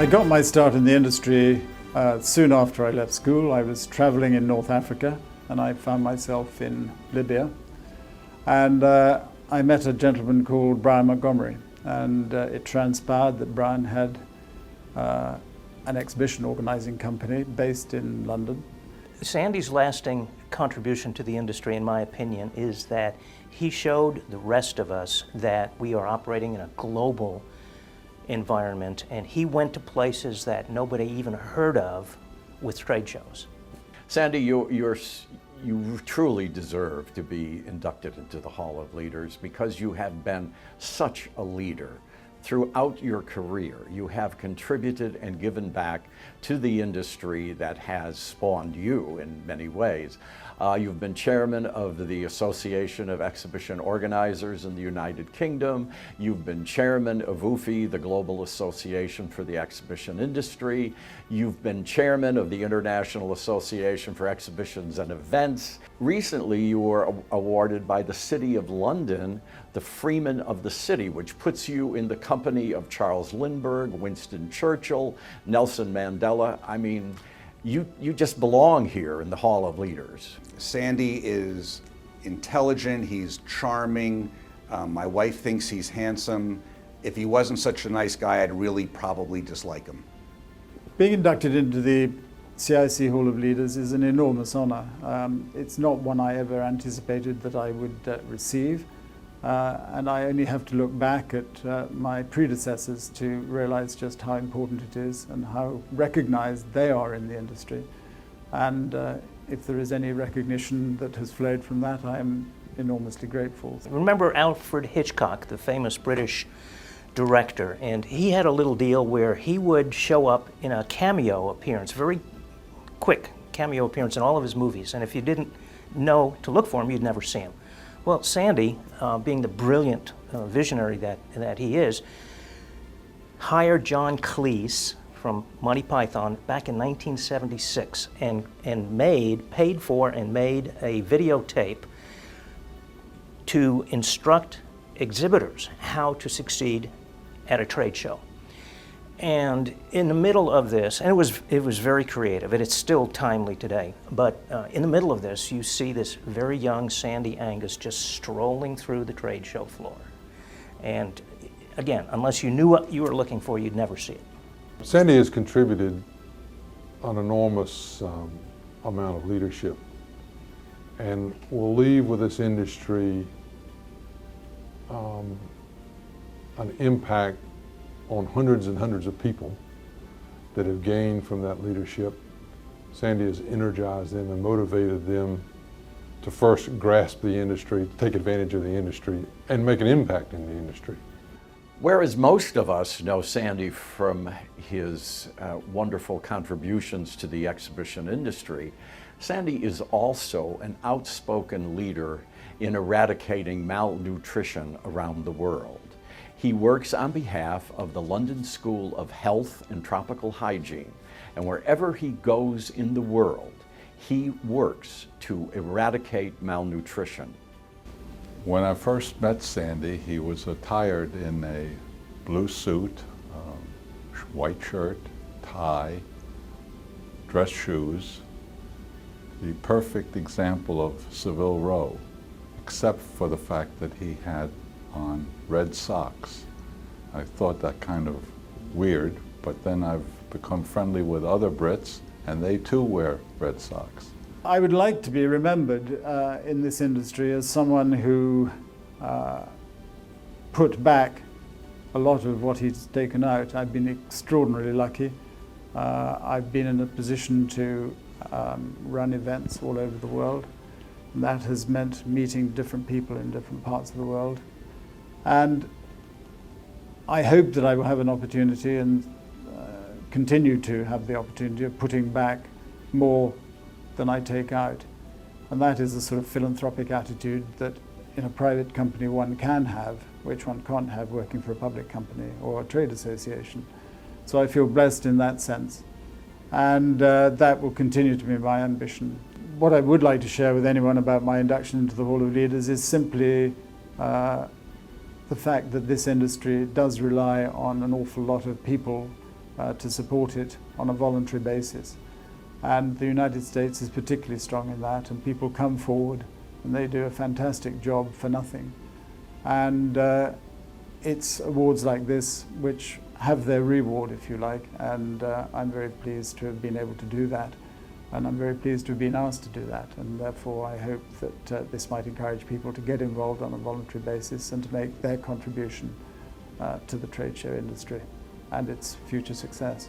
I got my start in the industry soon after I left school. I was traveling in North Africa and I found myself in Libya. And I met a gentleman called Brian Montgomery, and it transpired that Brian had an exhibition organizing company based in London. Sandy's lasting contribution to the industry, in my opinion, is that he showed the rest of us that we are operating in a global environment, and he went to places that nobody even heard of with trade shows. Sandy, you truly deserve to be inducted into the Hall of Leaders because you have been such a leader. Throughout your career, you have contributed and given back to the industry that has spawned you in many ways. You've been chairman of the Association of Exhibition Organizers in the United Kingdom. You've been chairman of UFI, the Global Association for the Exhibition Industry. You've been chairman of the International Association for Exhibitions and Events. Recently, you were awarded by the City of London the Freeman of the City, which puts you in the company of Charles Lindbergh, Winston Churchill, Nelson Mandela. I mean, you just belong here in the Hall of Leaders. Sandy is intelligent, he's charming. My wife thinks he's handsome. If he wasn't such a nice guy, I'd really probably dislike him. Being inducted into the CIC Hall of Leaders is an enormous honor. It's not one I ever anticipated that I would receive. And I only have to look back at my predecessors to realize just how important it is and how recognized they are in the industry. And if there is any recognition that has flowed from that, I am enormously grateful. Remember Alfred Hitchcock, the famous British director, and he had a little deal where he would show up in a cameo appearance, very quick cameo appearance in all of his movies, and if you didn't know to look for him, you'd never see him. Well, Sandy, being the brilliant visionary that he is, hired John Cleese from Monty Python back in 1976 and paid for and made a videotape to instruct exhibitors how to succeed at a trade show. And in the middle of this, and it was very creative, and it's still timely today, but in the middle of this, you see this very young Sandy Angus just strolling through the trade show floor. And again, unless you knew what you were looking for, you'd never see it. Sandy has contributed an enormous amount of leadership, and will leave with this industry an impact on hundreds and hundreds of people that have gained from that leadership. Sandy has energized them and motivated them to first grasp the industry, take advantage of the industry, and make an impact in the industry. Whereas most of us know Sandy from his wonderful contributions to the exhibition industry, Sandy is also an outspoken leader in eradicating malnutrition around the world. He works on behalf of the London School of Health and Tropical Hygiene, and wherever he goes in the world, he works to eradicate malnutrition. When I first met Sandy, he was attired in a blue suit, white shirt, tie, dress shoes, the perfect example of Savile Row, except for the fact that he had on red socks. I thought that kind of weird, but then I've become friendly with other Brits, and they too wear red socks. I would like to be remembered in this industry as someone who put back a lot of what he's taken out. I've been extraordinarily lucky. I've been in a position to run events all over the world. And that has meant meeting different people in different parts of the world. And I hope that I will have an opportunity and continue to have the opportunity of putting back more than I take out. And that is the sort of philanthropic attitude that in a private company one can have, which one can't have working for a public company or a trade association. So I feel blessed in that sense. And that will continue to be my ambition. What I would like to share with anyone about my induction into the Hall of Leaders is simply the fact that this industry does rely on an awful lot of people to support it on a voluntary basis. And the United States is particularly strong in that, and people come forward and they do a fantastic job for nothing. And it's awards like this which have their reward, if you like, and I'm very pleased to have been able to do that, and I'm very pleased to have been asked to do that, and therefore I hope that this might encourage people to get involved on a voluntary basis and to make their contribution to the trade show industry and its future success.